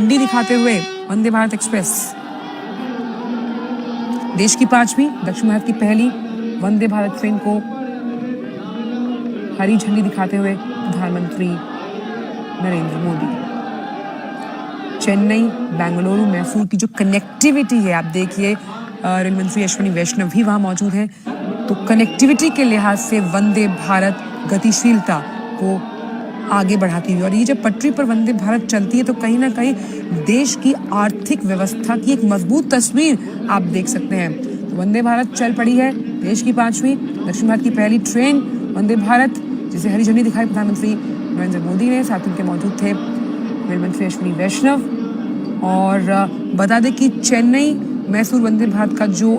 झंडी दिखाते हुए वंदे भारत एक्सप्रेस, देश की 5वीं, दक्षिण भारत की पहली वंदे भारत ट्रेन को हरी झंडी दिखाते हुए प्रधानमंत्री नरेंद्र मोदी। चेन्नई, बेंगलुरु, मैसूर की जो कनेक्टिविटी है, आप देखिए रेल मंत्री अश्विनी वैष्णव भी वहां मौजूद हैं। तो कनेक्टिविटी के लिहाज से वंदे भारत गतिशीलता को आगे बढ़ाती हुई, और ये जब पटरी पर वंदे भारत चलती है तो कहीं ना कहीं देश की आर्थिक व्यवस्था की एक मजबूत तस्वीर आप देख सकते हैं। तो वंदे भारत चल पड़ी है, देश की 5वीं, दक्षिण भारत की पहली ट्रेन वंदे भारत, जिसे हरी झंडी दिखाई प्रधानमंत्री नरेंद्र मोदी ने। साथ उनके मौजूद थे रेल मंत्री अश्विनी वैष्णव। और बता दें कि चेन्नई मैसूर वंदे भारत का जो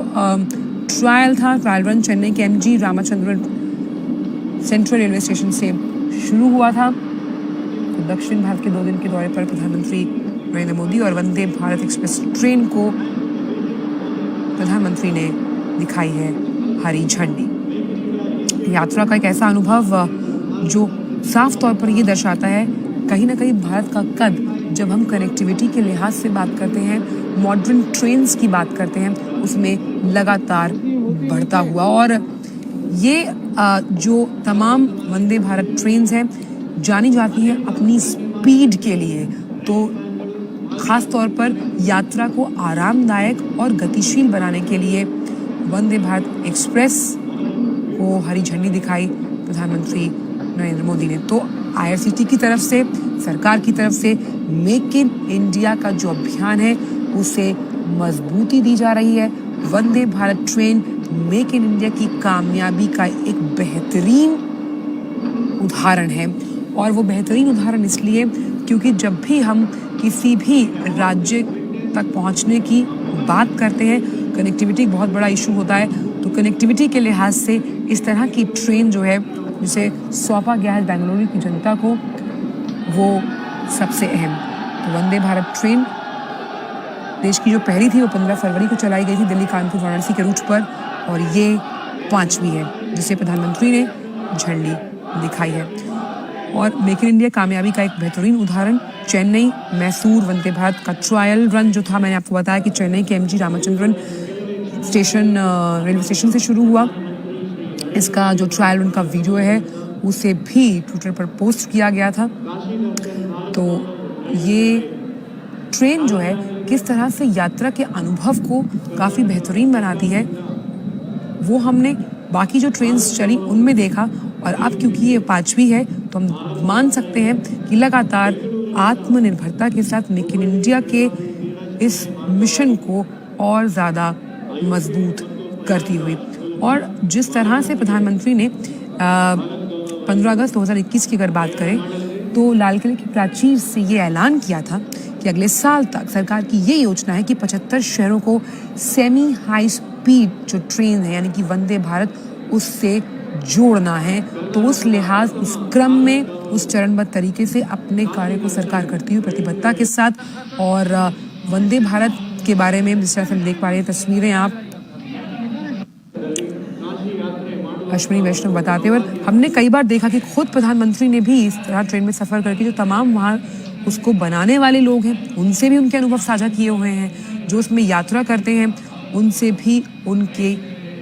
ट्रायल रन चेन्नई के MG Ramachandran central railway station से शुरू हुआ था। तो दक्षिण भारत के 2 दिन के दौरे पर प्रधानमंत्री नरेंद्र मोदी और वंदे भारत एक्सप्रेस ट्रेन को प्रधानमंत्री ने दिखाई है हरी झंडी। यात्रा का एक ऐसा अनुभव जो साफ तौर पर ये दर्शाता है कहीं ना कहीं भारत का कद, जब हम कनेक्टिविटी के लिहाज से बात करते हैं, मॉडर्न ट्रेन्स की बात करते हैं, उसमें लगातार बढ़ता हुआ। और ये जो तमाम वंदे भारत ट्रेन्स हैं जानी जाती हैं अपनी स्पीड के लिए। तो खास तौर पर यात्रा को आरामदायक और गतिशील बनाने के लिए वंदे भारत एक्सप्रेस को हरी झंडी दिखाई प्रधानमंत्री नरेंद्र मोदी ने। तो आईआरसीटी की तरफ से, सरकार की तरफ से मेक इन इंडिया का जो अभियान है उसे मजबूती दी जा रही है। Vande Bharat train make in India की कामयाबी का एक बेहतरीन उदाहरण है। और वो बेहतरीन उदाहरण इसलिए क्योंकि जब भी हम किसी भी राज्य तक पहुंचने की बात करते हैं, कनेक्टिविटी बहुत बड़ा इशू होता है। तो कनेक्टिविटी के लिहाज से इस तरह की ट्रेन जो है जिसे सौंपा गया है बेंगलुरु की जनता को, वो सबसे अहम। तो वंदे भारत ट्रेन देश की जो पहली थी वो 15 फरवरी को चलाई गई थी दिल्ली कानपुर वाराणसी के रूट पर, और ये 5वीं है जिसे प्रधानमंत्री ने झंडी दिखाई है। और मेक इन इंडिया कामयाबी का एक बेहतरीन उदाहरण चेन्नई मैसूर वंदे भारत का ट्रायल रन जो था, मैंने आपको बताया कि चेन्नई के MG Ramachandran station railway station से शुरू हुआ। इसका जो ट्रायल रन का वीडियो है उसे भी ट्विटर पर पोस्ट किया गया था। तो ये ट्रेन जो है किस तरह से यात्रा के अनुभव को काफ़ी बेहतरीन बनाती है वो हमने बाकी जो ट्रेन्स चली उनमें देखा। और अब क्योंकि ये 5वीं है तो हम मान सकते हैं कि लगातार आत्मनिर्भरता के साथ मेक इन इंडिया के इस मिशन को और ज़्यादा मजबूत करती हुई। और जिस तरह से प्रधानमंत्री ने 15 अगस्त 2021 की अगर बात करें तो लाल किले की प्राचीर से ये ऐलान किया था कि अगले साल तक सरकार की ये योजना है कि 75 शहरों को सेमी हाई स्पीड जो ट्रेन है यानी कि वंदे भारत उससे जोड़ना है। तो उस लिहाज उस क्रम में उस चरणबद्ध तरीके से अपने कार्य को सरकार करती हुई प्रतिबद्धता के साथ। और वंदे भारत के बारे में जिस तरह से हम देख पा रहे हैं तस्वीरें आप अश्विनी वैष्णव बताते हुए, हमने कई बार देखा कि खुद प्रधानमंत्री ने भी इस तरह ट्रेन में सफर करके जो तमाम वहाँ उसको बनाने वाले लोग हैं उनसे भी उनके अनुभव साझा किए हुए हैं, जो उसमें यात्रा करते हैं उनसे भी उनके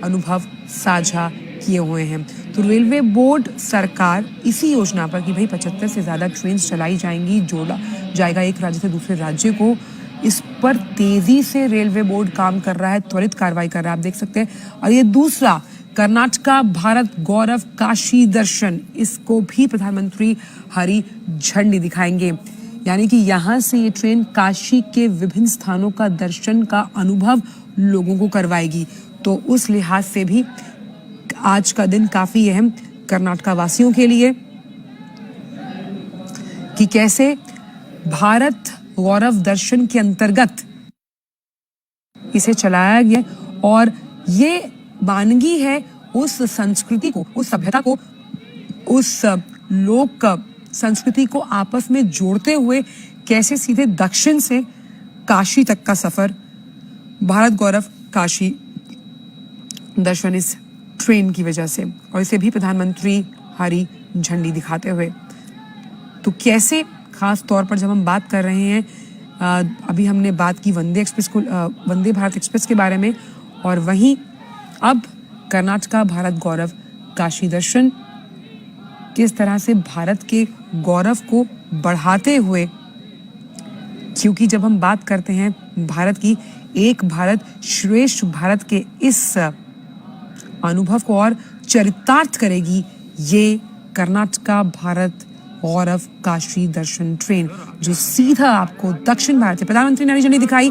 अनुभव साझा किए हुए हैं। तो रेलवे बोर्ड सरकार इसी योजना पर कि भाई 75 से ज़्यादा ट्रेन चलाई जाएंगी, जोड़ा जाएगा एक राज्य से दूसरे राज्य को, इस पर तेज़ी से रेलवे बोर्ड काम कर रहा है, त्वरित कार्रवाई कर रहा है, आप देख सकते हैं। और ये दूसरा कर्नाटका भारत गौरव काशी दर्शन, इसको भी प्रधानमंत्री हरी झंडी दिखाएंगे। यानी कि यहाँ से ये ट्रेन काशी के विभिन्न स्थानों का दर्शन का अनुभव लोगों को करवाएगी। तो उस लिहाज से भी आज का दिन काफी अहम कर्नाटका वासियों के लिए कि कैसे भारत गौरव दर्शन के अंतर्गत इसे चलाया गया और ये वानगी है उस संस्कृति को, उस सभ्यता को, उस लोक संस्कृति को आपस में जोड़ते हुए कैसे सीधे दक्षिण से काशी तक का सफर भारत गौरव काशी दर्शन इस ट्रेन की वजह से, और इसे भी प्रधानमंत्री हरी झंडी दिखाते हुए। तो कैसे खास तौर पर जब हम बात कर रहे हैं अभी हमने बात की वंदे भारत एक्सप्रेस के बारे में, और वहीं अब कर्नाटका भारत गौरव काशी दर्शन किस तरह से भारत के गौरव को बढ़ाते हुए, क्योंकि जब हम बात करते हैं भारत की, एक भारत श्रेष्ठ भारत के इस अनुभव को और चरितार्थ करेगी ये कर्नाटका भारत गौरव काशी दर्शन ट्रेन, जो सीधा आपको दक्षिण भारत से, प्रधानमंत्री ने हरी झंडी दिखाई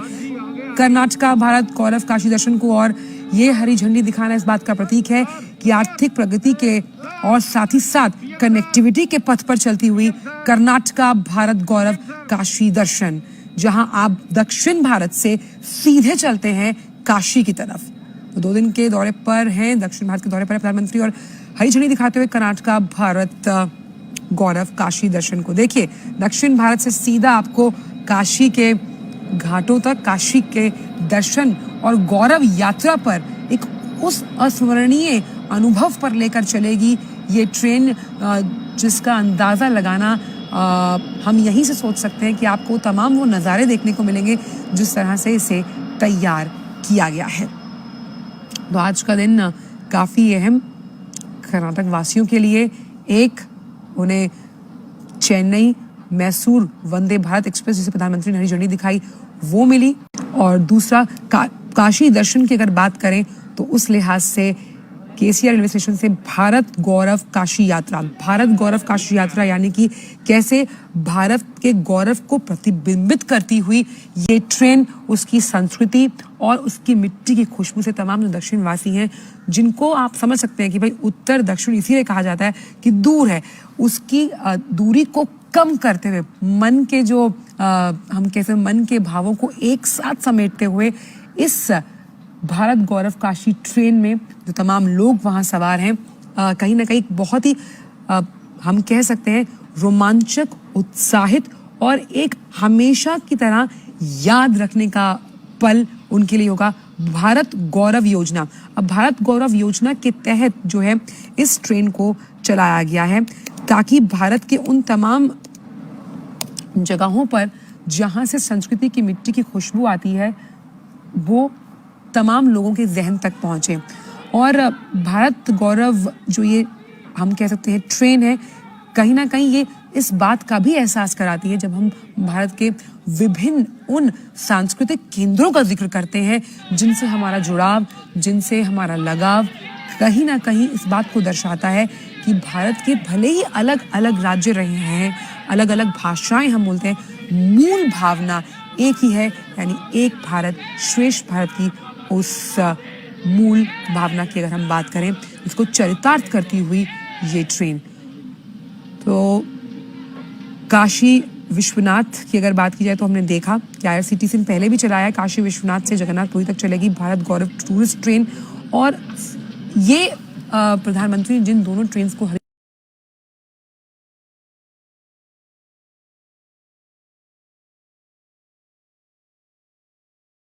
कर्नाटका भारत गौरव काशी दर्शन को, और ये हरी झंडी दिखाना इस बात का प्रतीक है कि आर्थिक प्रगति के और साथ ही साथ कनेक्टिविटी के पथ पर चलती हुई कर्नाटका भारत गौरव काशी दर्शन, जहां आप दक्षिण भारत से सीधे चलते हैं काशी की तरफ। तो 2 दिन के दौरे पर हैं, दक्षिण भारत के दौरे पर है प्रधानमंत्री, और हरी झंडी दिखाते हुए कर्नाटका भारत गौरव काशी दर्शन को। देखिए, दक्षिण भारत से सीधा आपको काशी के घाटों तक, काशी के दर्शन और गौरव यात्रा पर एक उस अस्मरणीय अनुभव पर लेकर चलेगी ये ट्रेन, जिसका अंदाजा लगाना हम यहीं से सोच सकते हैं कि आपको तमाम वो नज़ारे देखने को मिलेंगे जिस तरह से इसे तैयार किया गया है। तो आज का दिन काफ़ी अहम कर्नाटक वासियों के लिए, एक उन्हें चेन्नई मैसूर वंदे भारत एक्सप्रेस, जिसे प्रधानमंत्री ने हरी झंडी दिखाई, वो मिली, और दूसरा काशी दर्शन की अगर बात करें तो उस लिहाज से केसीआर रेलवे स्टेशन से भारत गौरव काशी यात्रा, भारत गौरव काशी यात्रा यानी कि कैसे भारत के गौरव को प्रतिबिंबित करती हुई ये ट्रेन उसकी संस्कृति और उसकी मिट्टी की खुशबू से तमाम जो दक्षिणवासी हैं, जिनको आप समझ सकते हैं कि भाई उत्तर दक्षिण इसीलिए कहा जाता है कि दूर है, उसकी दूरी को कम करते हुए मन के जो हम कैसे मन के भावों को एक साथ समेटते हुए इस भारत गौरव काशी ट्रेन में जो तमाम लोग वहाँ सवार हैं, कहीं ना कहीं बहुत ही हम कह सकते हैं रोमांचक, उत्साहित और एक हमेशा की तरह याद रखने का पल उनके लिए होगा। भारत गौरव योजना, अब भारत गौरव योजना के तहत जो है इस ट्रेन को चलाया गया है ताकि भारत के उन तमाम जगहों पर जहाँ से संस्कृति की मिट्टी की खुशबू आती है वो तमाम लोगों के जहन तक पहुँचे। और भारत गौरव जो ये हम कह सकते हैं ट्रेन है, कहीं ना कहीं ये इस बात का भी एहसास कराती है जब हम भारत के विभिन्न उन सांस्कृतिक केंद्रों का जिक्र करते हैं जिनसे हमारा जुड़ाव, जिनसे हमारा लगाव कहीं ना कहीं इस बात को दर्शाता है कि भारत के भले ही अलग अलग राज्य रहे हैं, अलग अलग भाषाएं हम बोलते हैं, मूल भावना एक ही है, यानी एक भारत श्रेष्ठ भारत की उस मूल भावना की अगर हम बात करें, इसको चरितार्थ करती हुई ये ट्रेन। तो काशी विश्वनाथ की अगर बात की जाए तो हमने देखा कि IRCTC ने पहले भी चलाया है, काशी विश्वनाथ से जगन्नाथपुरी तक चलेगी भारत गौरव टूरिस्ट ट्रेन। और ये प्रधानमंत्री जिन दोनों ट्रेन को